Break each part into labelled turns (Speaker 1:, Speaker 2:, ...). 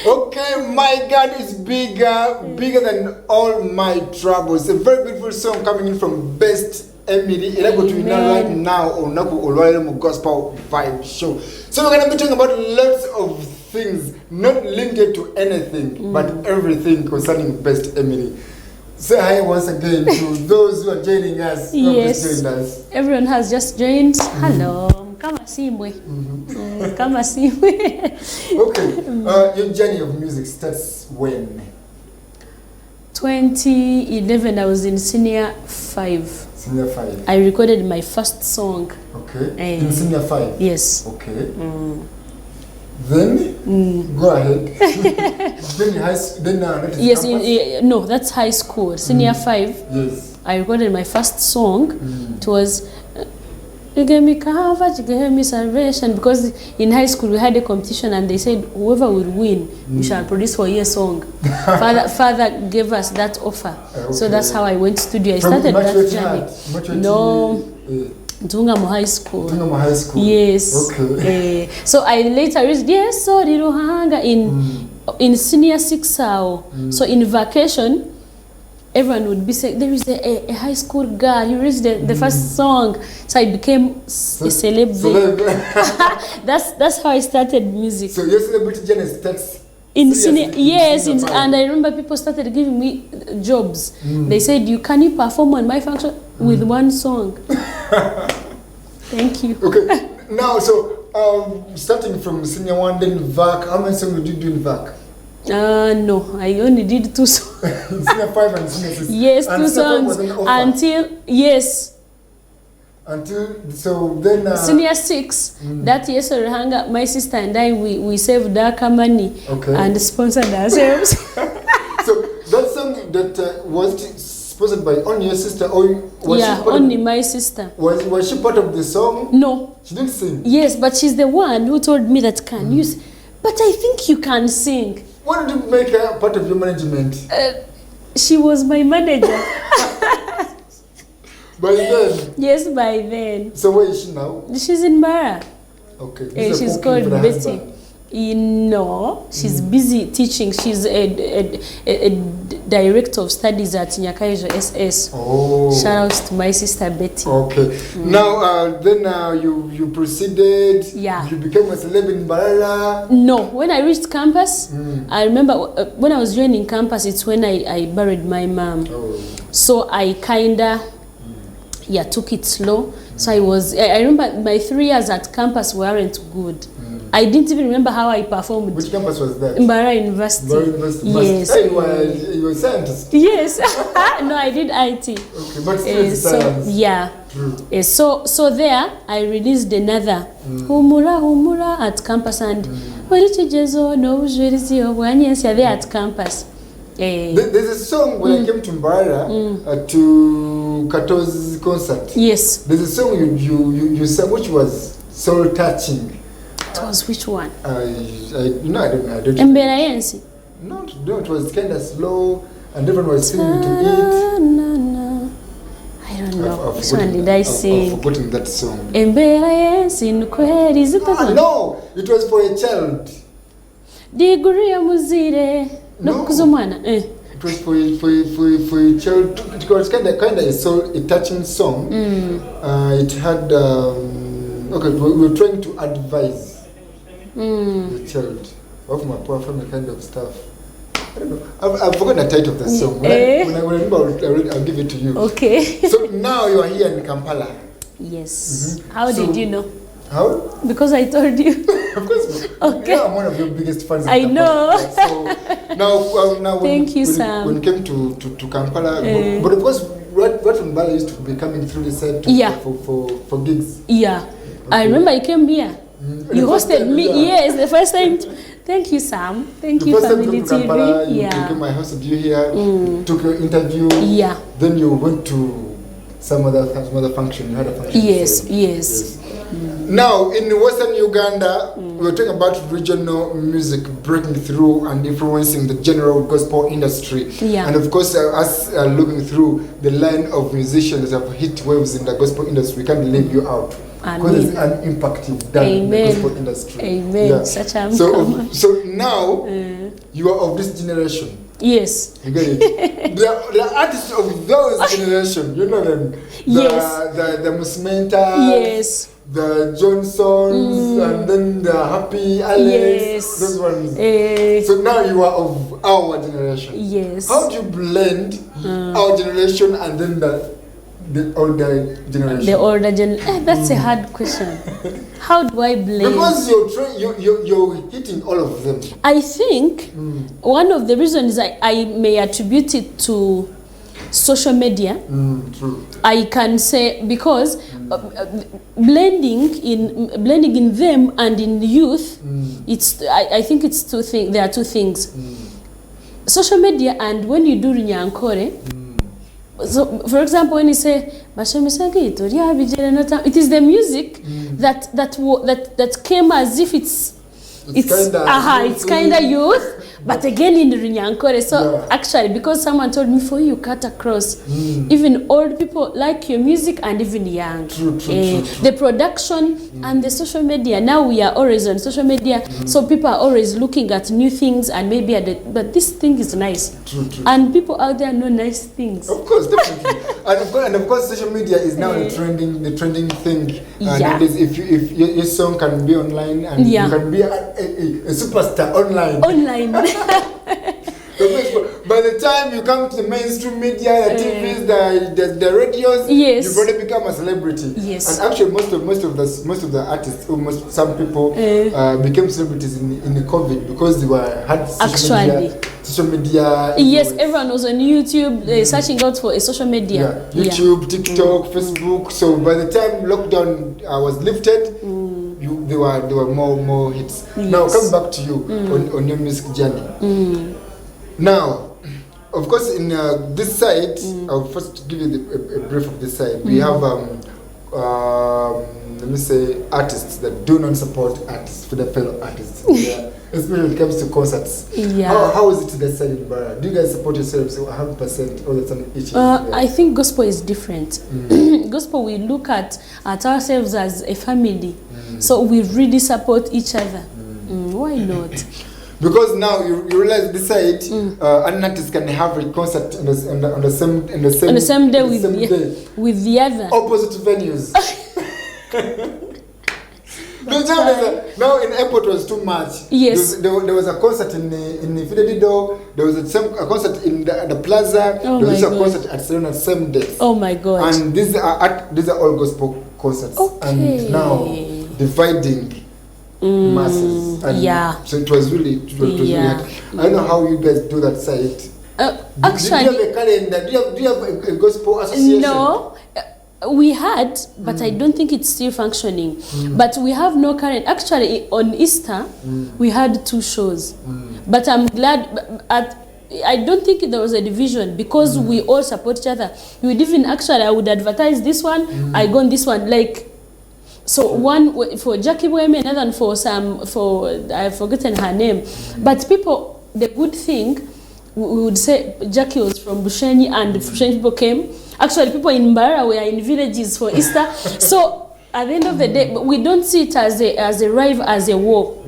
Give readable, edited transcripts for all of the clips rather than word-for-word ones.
Speaker 1: Okay, my God is bigger than all my troubles. A very beautiful song coming in from Best Emily. Elago to right now on Naku Olwairemu Gospel Vibe Show. So we're gonna be talking about lots of things, not linked to anything, but everything concerning Best Emily. Say hi once again to those who are joining us.
Speaker 2: Yes,
Speaker 1: just joined us.
Speaker 2: Everyone has just joined. Hello, kama simwe. Kama simwe.
Speaker 1: Okay, your journey of music starts when?
Speaker 2: 2011, I was in senior 5.
Speaker 1: Senior 5.
Speaker 2: I recorded my first song.
Speaker 1: Okay. In senior 5.
Speaker 2: Yes.
Speaker 1: Okay. Then go ahead. Then high school. Then that is
Speaker 2: yes.
Speaker 1: campus?
Speaker 2: That's high school. Senior 5.
Speaker 1: Yes.
Speaker 2: I recorded my first song. It was. You gave me coverage, you gave me salvation, because in high school we had a competition and they said whoever will win, we shall produce for you a song. Father gave us that offer. Okay. So that's how I went to studio. I started that journey. No, Tungamo High School.
Speaker 1: Tungamo High School.
Speaker 2: Yes.
Speaker 1: Okay.
Speaker 2: So I later reached Ruhanga in senior 6. So in vacation, everyone would be saying, there is a high school girl, you reached the first song. So I became a celeb. That's how I started music.
Speaker 1: So your celebrity journey starts
Speaker 2: in senior, yes, and I remember people started giving me jobs. They said, can you perform on my function with one song? Thank you.
Speaker 1: Okay, now so starting from senior 1, then VAC, how many songs did you do in VAC?
Speaker 2: No, I only did 2 songs.
Speaker 1: Senior 5 and senior 6.
Speaker 2: Yes, and 2 songs until
Speaker 1: so then
Speaker 2: senior 6. That year, Ruhanga, my sister and I, we saved Daka money and sponsored ourselves.
Speaker 1: So that song that was sponsored by only your sister, or was she part
Speaker 2: only my sister.
Speaker 1: Was she part of the song?
Speaker 2: No,
Speaker 1: she didn't sing.
Speaker 2: Yes, but she's the one who told me that can you. But I think you can sing.
Speaker 1: Why did you make her part of your management?
Speaker 2: She was my manager.
Speaker 1: By then?
Speaker 2: Yes, by then.
Speaker 1: So where is she now?
Speaker 2: She's in Bara.
Speaker 1: Okay.
Speaker 2: She's called Betty. No, she's busy teaching. She's a director of studies at Nyakaijo SS.
Speaker 1: Oh.
Speaker 2: Shout out to my sister Betty.
Speaker 1: Okay. Now, then you proceeded.
Speaker 2: Yeah.
Speaker 1: You became a celeb in Barara.
Speaker 2: No, when I reached campus, I remember when I was joining campus, it's when I buried my mom.
Speaker 1: Oh.
Speaker 2: So I kinda took it slow. So I remember my 3 years at campus weren't good. I didn't even remember how I performed.
Speaker 1: Which campus was that?
Speaker 2: Bara University.
Speaker 1: Bara University.
Speaker 2: Yes.
Speaker 1: Hey, you were a scientist?
Speaker 2: Yes. No, I did IT.
Speaker 1: Okay, but still science.
Speaker 2: Yeah.
Speaker 1: True.
Speaker 2: So there, I released another Humura at campus and there at campus.
Speaker 1: There's a song when I came to Mbara to Kato's concert.
Speaker 2: Yes.
Speaker 1: There's a song you sang which was soul touching.
Speaker 2: It was which one?
Speaker 1: I don't know.
Speaker 2: Emberayensi.
Speaker 1: No, it was kind of slow and everyone was singing to it.
Speaker 2: I don't know. Which one did I sing?
Speaker 1: I've forgotten that song.
Speaker 2: Emberayensi nukweli. Is it that one?
Speaker 1: No, it was for a child.
Speaker 2: Diguria muzire.
Speaker 1: No.
Speaker 2: It was
Speaker 1: for a child. It was kind of a touching song. It had we were trying to advise the child of my poor family kind of stuff. I don't know. I've forgotten the title of the song. When I remember, I'll give it to you.
Speaker 2: Okay.
Speaker 1: So now you are here in Kampala.
Speaker 2: Yes. How did you know?
Speaker 1: How?
Speaker 2: Because I told you.
Speaker 1: Of course.
Speaker 2: Okay.
Speaker 1: Yeah, I'm one of your biggest fans.
Speaker 2: I know.
Speaker 1: So now
Speaker 2: Thank you, Sam.
Speaker 1: When you came to Kampala, but of course, what from Bala used to be coming through the side for gigs.
Speaker 2: Yeah. Okay. I remember I came here. You hosted me. Yes, the first time. Thank you, Sam. Thank you, Family TV.
Speaker 1: Kampala, you came, I hosted you here, took your interview.
Speaker 2: Yeah.
Speaker 1: Then you went to some other function. You had a function.
Speaker 2: Yes.
Speaker 1: Now, in Western Uganda, we're talking about regional music breaking through and influencing the general gospel industry.
Speaker 2: Yeah.
Speaker 1: And of course, us looking through the line of musicians that have hit waves in the gospel industry, we can't leave you out. because it's an impact you've done in the gospel industry.
Speaker 2: Amen. Such a
Speaker 1: so now you are of this generation.
Speaker 2: Yes.
Speaker 1: You get it? the artists of those generation, you know them. The Musmenta.
Speaker 2: Yes.
Speaker 1: The Johnsons and then the Happy Alex, those ones. So now you are of our generation.
Speaker 2: Yes.
Speaker 1: How do you blend our generation and then the older generation?
Speaker 2: The older generation. That's a hard question. How do I blend?
Speaker 1: Because you're hitting all of them.
Speaker 2: I think one of the reasons I may attribute it to social media.
Speaker 1: True.
Speaker 2: I can say because blending in them and in youth, I think it's two things. There are two things. Social media and when you do Runyankore. So, for example, when you say it is the music that came as if it's kind of youth. But again in Runyankore, so actually because someone told me for you cut across, even old people like your music and even young.
Speaker 1: True.
Speaker 2: The production and the social media. Now we are always on social media, so people are always looking at new things and maybe but this thing is nice.
Speaker 1: True.
Speaker 2: And people out there know nice things.
Speaker 1: Of course, definitely. and of course, social media is now the trending thing. Nowadays, if your song can be online and you can be a superstar online. By the time you come to the mainstream media, the TVs, the radios, you've already become a celebrity.
Speaker 2: Yes.
Speaker 1: And actually, most of the artists, some people became celebrities in the COVID because they had social media.
Speaker 2: Yes, everyone was on YouTube searching out for a social media.
Speaker 1: YouTube, TikTok, Facebook. So by the time lockdown was lifted, there were more hits.
Speaker 2: Yes.
Speaker 1: Now come back to you on your music journey. Now, of course, in this side, I'll first give you a brief of this side. We have let me say artists that do not support artists for their fellow artists. Especially when it comes to concerts. How is it to that side in Bara? Do you guys support yourselves 100% all the time each
Speaker 2: I think gospel is different. Gospel, we look at ourselves as a family. So we really support each other. Why not?
Speaker 1: Because now you realize this side, an artist can have a concert on the same day
Speaker 2: with the other.
Speaker 1: Opposite venues. Now in airport was too much.
Speaker 2: Yes.
Speaker 1: There was a concert in Fidedido. There was a concert in the plaza.
Speaker 2: Oh
Speaker 1: there was
Speaker 2: my
Speaker 1: a
Speaker 2: God.
Speaker 1: concert at Serena same day.
Speaker 2: Oh my God.
Speaker 1: And these are all gospel concerts.
Speaker 2: Okay.
Speaker 1: And now dividing masses. And so it was really hard. I don't know how you guys do that side.
Speaker 2: Actually,
Speaker 1: do you have a calendar? Do you have a gospel association?
Speaker 2: No. We had, but I don't think it's still functioning. But we have no current. Actually, on Easter, we had 2 shows. But I'm glad. I don't think there was a division because we all support each other. We would even I would advertise this one. I go on this one. So one for Jackie Boemi, another one for I've forgotten her name. But people, the good thing, we would say Jackie was from Bushenyi and Bushenyi people came. Actually, people in Mbara were in villages for Easter. So at the end of the day, we don't see it as a rival, as a war.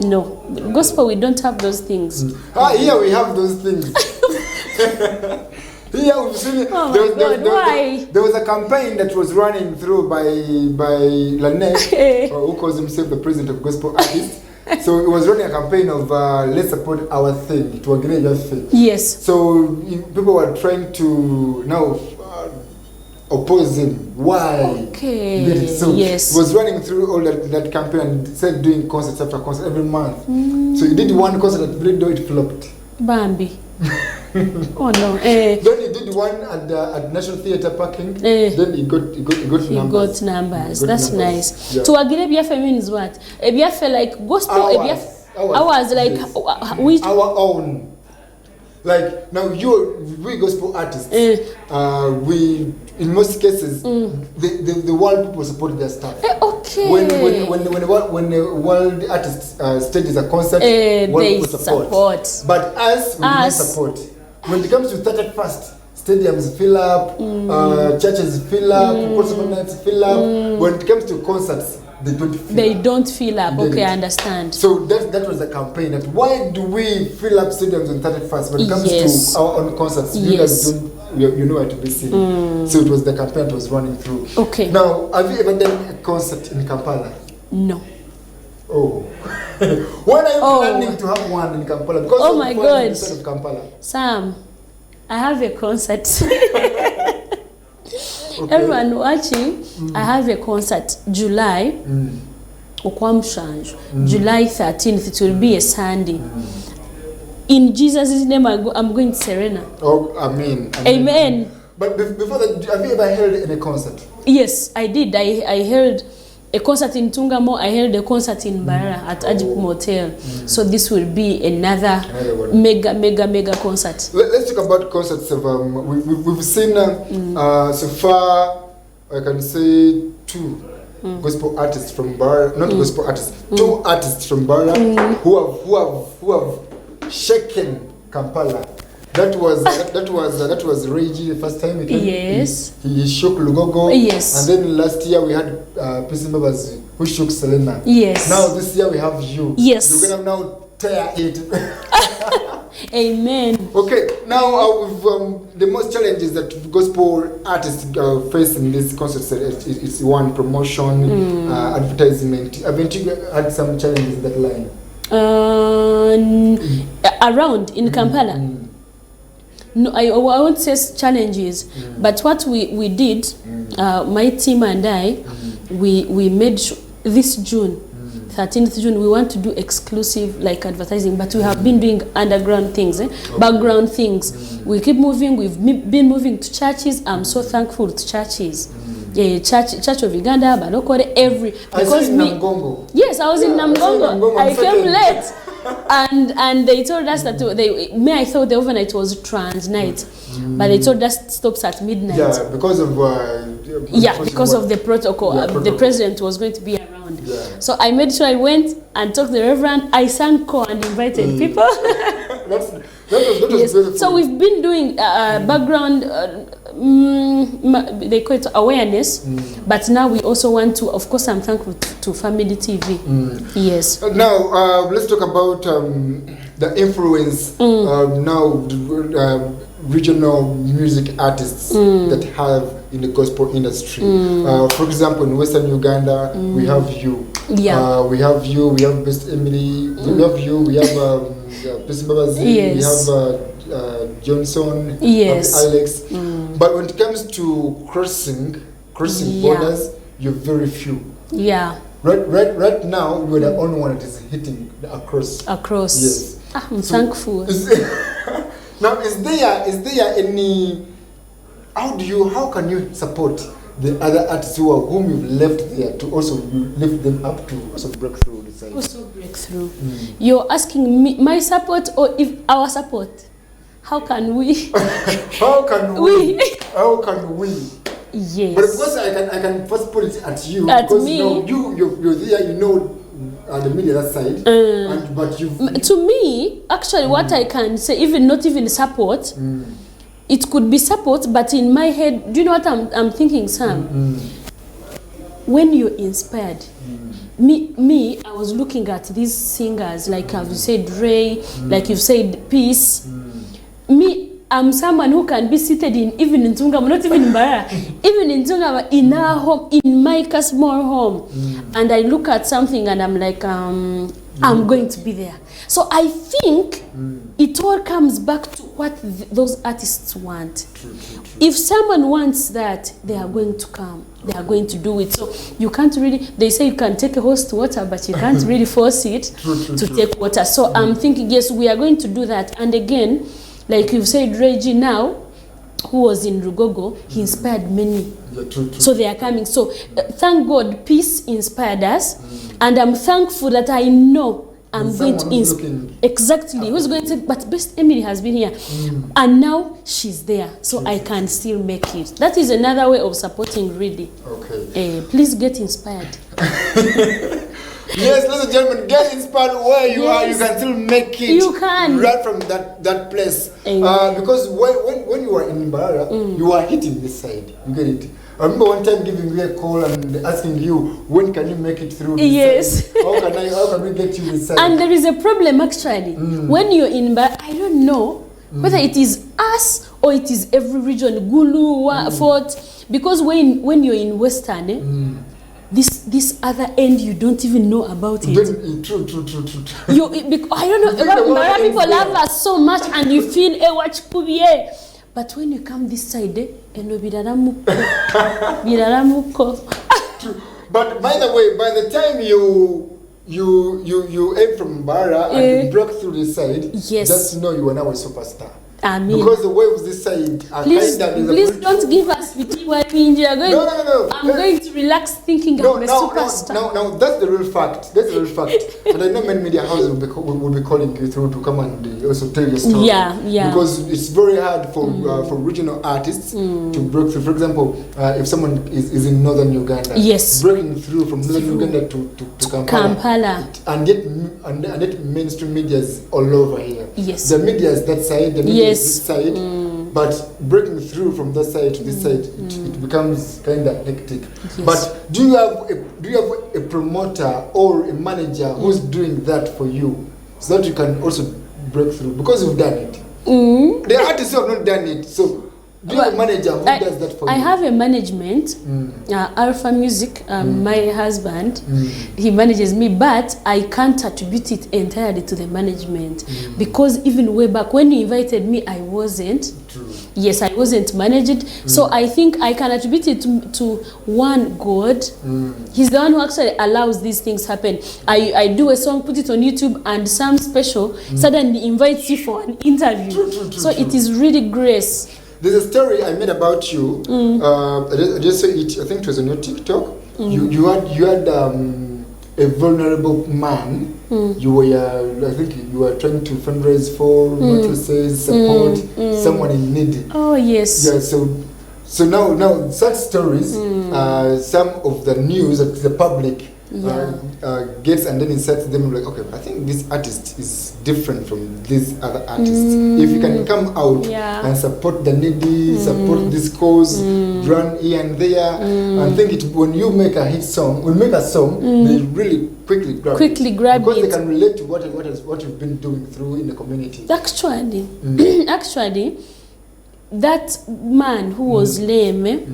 Speaker 2: No, gospel, we don't have those things.
Speaker 1: Here we have those things. Here we've seen it.
Speaker 2: Why?
Speaker 1: There was a campaign that was running through by Lanek, who calls himself the president of gospel artists. So it was running a campaign of let's support our thing, to agree your thing.
Speaker 2: Yes.
Speaker 1: So people were trying to now oppose him. Why?
Speaker 2: Okay.
Speaker 1: So
Speaker 2: yes.
Speaker 1: He was running through all that campaign and started doing concerts after concert every month. So he did one concert at Bledo, it flopped.
Speaker 2: Bambi. Oh no.
Speaker 1: Then he did one at National Theatre parking. Then he got numbers.
Speaker 2: He got numbers. That's nice.
Speaker 1: Yeah.
Speaker 2: To agree, Ebiafe means what? Ebiafe like gospel. Ours like which
Speaker 1: our own. Like now, we gospel artists. We in most cases the world people support their stuff.
Speaker 2: Okay.
Speaker 1: When the world artists stages a concert, world
Speaker 2: they
Speaker 1: people support. But us, we don't support. When it comes to 31st, stadiums fill up, churches fill up, gospel nights fill up. When it comes to concerts, they don't fill
Speaker 2: They
Speaker 1: up.
Speaker 2: don't fill up.
Speaker 1: Get
Speaker 2: Okay,
Speaker 1: it?
Speaker 2: I understand.
Speaker 1: So that was the campaign. That why do we fill up stadiums on 31st when it comes
Speaker 2: Yes.
Speaker 1: to our own concerts? You guys
Speaker 2: Yes.
Speaker 1: don't, you know where to be seen. So it was the campaign that was running through.
Speaker 2: Okay.
Speaker 1: Now, have you ever done a concert in Kampala?
Speaker 2: No.
Speaker 1: Oh. When are you
Speaker 2: Oh.
Speaker 1: planning to have one in Kampala? Because
Speaker 2: Oh
Speaker 1: of
Speaker 2: my
Speaker 1: the
Speaker 2: God.
Speaker 1: inside of Kampala.
Speaker 2: Sam, I have a concert.
Speaker 1: Okay.
Speaker 2: Everyone watching, I have a concert July. Okwamshanju. July 13th, it will be a Sunday. In Jesus' name, I'm going to Serena.
Speaker 1: Oh, amen.
Speaker 2: Amen.
Speaker 1: But before that, have you ever held any concert?
Speaker 2: Yes, I did. I held a concert in Tungamo. I held a concert in Barara at Ajip Motel. So this will be another
Speaker 1: one.
Speaker 2: mega concert.
Speaker 1: Let's talk about concerts. We've seen so far, I can say 2 gospel artists from Bara, not gospel artists, 2 artists from Bara who have shaken Kampala. That was Reggie the first time he came.
Speaker 2: Yes.
Speaker 1: He shook Lugogo.
Speaker 2: Yes.
Speaker 1: And then last year we had Peace Mbabas who shook Selena.
Speaker 2: Yes.
Speaker 1: Now this year we have you.
Speaker 2: Yes.
Speaker 1: You're gonna now tear it.
Speaker 2: Amen.
Speaker 1: Okay. Now the most challenges that gospel artists face in this concert is one, promotion, advertisement. Haven't you had some challenges in that line?
Speaker 2: Around in Kampala. No, I won't say challenges, but what we did, my team and I, we made this June, 13th June, we want to do exclusive like advertising, but we have been doing underground things, background things. We keep moving. We've been moving to churches. I'm so thankful to churches. Church of Uganda, Balokore, because
Speaker 1: Namgongo.
Speaker 2: Yes, I was in Namgongo. I came late. And they told us that I thought the overnight was trans night, but they told us it stops at midnight.
Speaker 1: Yeah, because of
Speaker 2: because of the protocol. The president was going to be around. Yeah. So I made sure I went and talked to the reverend. I sang choir and invited people.
Speaker 1: that was
Speaker 2: yes.
Speaker 1: beautiful.
Speaker 2: So we've been doing background. They call it awareness, but now we also want to. Of course, I'm thankful to Family TV. Yes.
Speaker 1: Now let's talk about the influence now regional music artists that have in the gospel industry. For example, in Western Uganda, we have you.
Speaker 2: Yeah.
Speaker 1: We have you. We have Best Emily. We have you. We have Best Babazi.
Speaker 2: Yes.
Speaker 1: We have Johnson.
Speaker 2: Yes.
Speaker 1: We have Alex. But when it comes to crossing borders, you're very few.
Speaker 2: Yeah.
Speaker 1: Right now, you're the only one that is hitting across.
Speaker 2: Yes. I'm thankful.
Speaker 1: Now, is there any? How can you support the other artists whom you've left there to also lift them up to also break through the side?
Speaker 2: Also break through. You're asking me my support or if our support? How can we?
Speaker 1: How can we?
Speaker 2: Yes.
Speaker 1: But because I can first put it at you.
Speaker 2: At
Speaker 1: because
Speaker 2: me.
Speaker 1: You're there. The media that side. But you.
Speaker 2: To me, actually, what I can say, not even support. It could be support, but in my head, do you know what I'm thinking, Sam? When you're inspired, me, I was looking at these singers, like you said, Ray, like you've said, Peace. Me, I'm someone who can be seated even in Tungamo, not even in Bara, even in Tungamo, in our home, in my small home, and I look at something and I'm like, I'm going to be there. So I think it all comes back to what those artists want. True. If someone wants that, they are going to come. They are going to do it. So you can't really, they say you can take a horse to water, but you can't really force it to take water. So I'm thinking, yes, we are going to do that. And again, like you've said, Reggie now, who was in Rugogo, he inspired many. True. So they are coming. So thank God, Peace inspired us. And I'm thankful that I know I'm going to exactly who's going to, but Best Emily has been here and now she's there, so I can still make it. That is another way of supporting really.
Speaker 1: Okay.
Speaker 2: Please get inspired.
Speaker 1: Yes, ladies and gentlemen, get inspired where you are. You can still make it.
Speaker 2: You can.
Speaker 1: Right from that place.
Speaker 2: Amen.
Speaker 1: Because when you are in Mbarara, you are hitting this side. You get it? I remember one time giving you a call and asking you, when can you make it through this
Speaker 2: Yes.
Speaker 1: side? How can we get you this side?
Speaker 2: And there is a problem actually. When you're in I don't know whether it is us or it is every region, Gulu, Fort, because when you're in Western, this other end you don't even know about it.
Speaker 1: True.
Speaker 2: I don't know. Mara people love us so much, and you feel watch kubiye. But when you come this side, eno bidaramuko.
Speaker 1: But by the way, by the time you aim from Mbarara and you broke through this side,
Speaker 2: yes,
Speaker 1: just know you are now a superstar.
Speaker 2: Amen.
Speaker 1: Because the waves this side are
Speaker 2: please don't give us
Speaker 1: No.
Speaker 2: I'm going to relax thinking I'm a superstar.
Speaker 1: No, that's the real fact. But I know many media houses will be calling you through to come and also tell your story.
Speaker 2: Yeah.
Speaker 1: Because it's very hard for regional artists to break through. For example, if someone is in northern Uganda,
Speaker 2: yes,
Speaker 1: breaking through from northern Uganda to Kampala. And yet mainstream media is all over here.
Speaker 2: Yes.
Speaker 1: The media is that side, the media is this side, but breaking through from that side to this side, it becomes kind of hectic.
Speaker 2: Yes.
Speaker 1: But do you have a promoter or a manager who's doing that for you, so that you can also break through? Because you've done it. The artists who have not done it, so do you have a manager who does that for you?
Speaker 2: I have a management, Alpha Music, my husband, he manages me, but I can't attribute it entirely to the management, because even way back when you invited me, I wasn't.
Speaker 1: True.
Speaker 2: Yes, I wasn't managed. So I think I can attribute it to one God. He's the one who actually allows these things happen. I do a song, put it on YouTube, and some special suddenly invites you for an interview. True. It is really grace.
Speaker 1: There's a story I made about you. I just saw it. I think it was on your TikTok. You had a vulnerable man. You were, I think, you were trying to fundraise for mattresses, support someone in need.
Speaker 2: Oh yes.
Speaker 1: Yeah. So now such stories, some of the news that the public gets, and then it sets them like, okay, I think this artist is different from these other artists. If you can come out and support the needy, support this cause, run here and there, and think it, when you make a song, they really quickly grab it, because they can relate to what you've been doing through in the community.
Speaker 2: Actually, that man who was lame.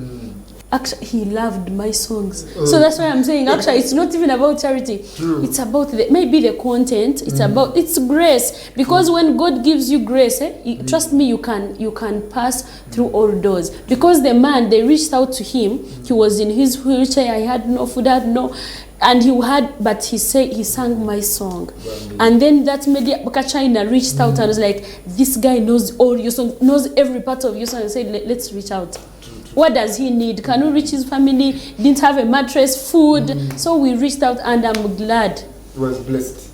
Speaker 2: Actually, he loved my songs. So that's why I'm saying, actually, it's not even about charity. True. It's about maybe the content. It's grace. Because when God gives you grace, trust me, you can pass through all doors. Because the man, they reached out to him. He was in his wheelchair. I had no food, but he said he sang my song. And then that media China reached out and was like, this guy knows all your songs, knows every part of your song, and said, let's reach out. What does he need? Can we reach his family? Didn't have a mattress, food. So we reached out, and I'm glad.
Speaker 1: He was blessed.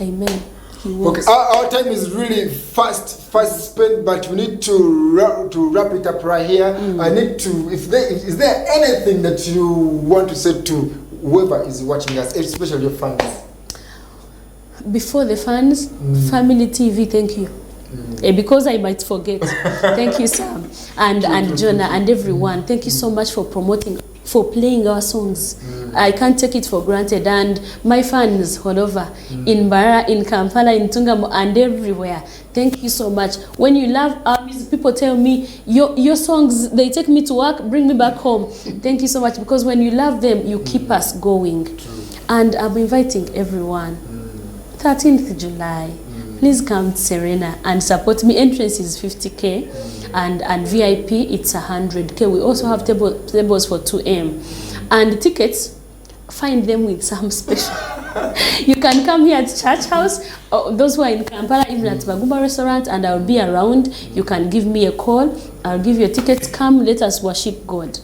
Speaker 2: Amen.
Speaker 1: Okay, our time is really fast spent, but we need to wrap it up right here. I need to, is there anything that you want to say to whoever is watching us, especially your fans? Before the fans, Family TV, thank you. Because I might forget. Thank you, Sam, and Jonah, and everyone. Thank you so much for playing our songs. I can't take it for granted. And my fans all over, in Mbarara, in Kampala, in Tungamo, and everywhere. Thank you so much. When you love our music, people tell me, your songs, they take me to work, bring me back home. Thank you so much, because when you love them, you keep us going. And I'm inviting everyone. 13th July. Please come to Serena and support me. Entrance is 50K and VIP it's 100K. We also have tables for 2M. And tickets, find them with some special. You can come here at Church House, or those who are in Kampala, even at Bagumba Restaurant, and I'll be around. You can give me a call. I'll give you a ticket. Come, let us worship God.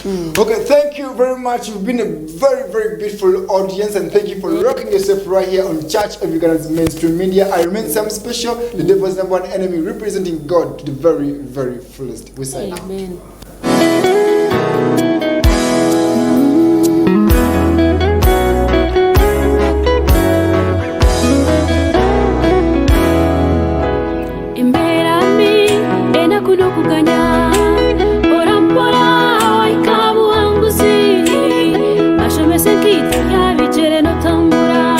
Speaker 1: Okay, thank you very much. You've been a very, very beautiful audience, and thank you for rocking yourself right here on Church of Uganda's Mainstream Media. I remain Sam Special, the devil's #1 enemy, representing God to the very, very fullest. We sign out. Amen.
Speaker 2: kuganya Ora ikabu hanguzi Ashomese kita yabijere no tambura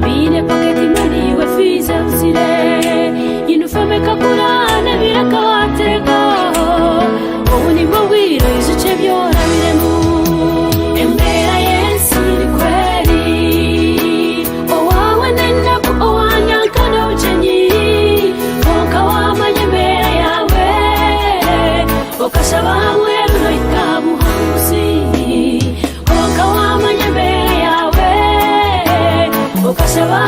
Speaker 2: Bine paketi mani we fiza usire Uniforme kakura na biraka watego Oni bawira izuche byora biremu Embera yensi ni kweli Owawe nenda ku owanya kana uchenyi Konka wamanya mbera yawe Okashaba mweru no ikabu hanguzi Konka wamanya mbera yawe Okashaba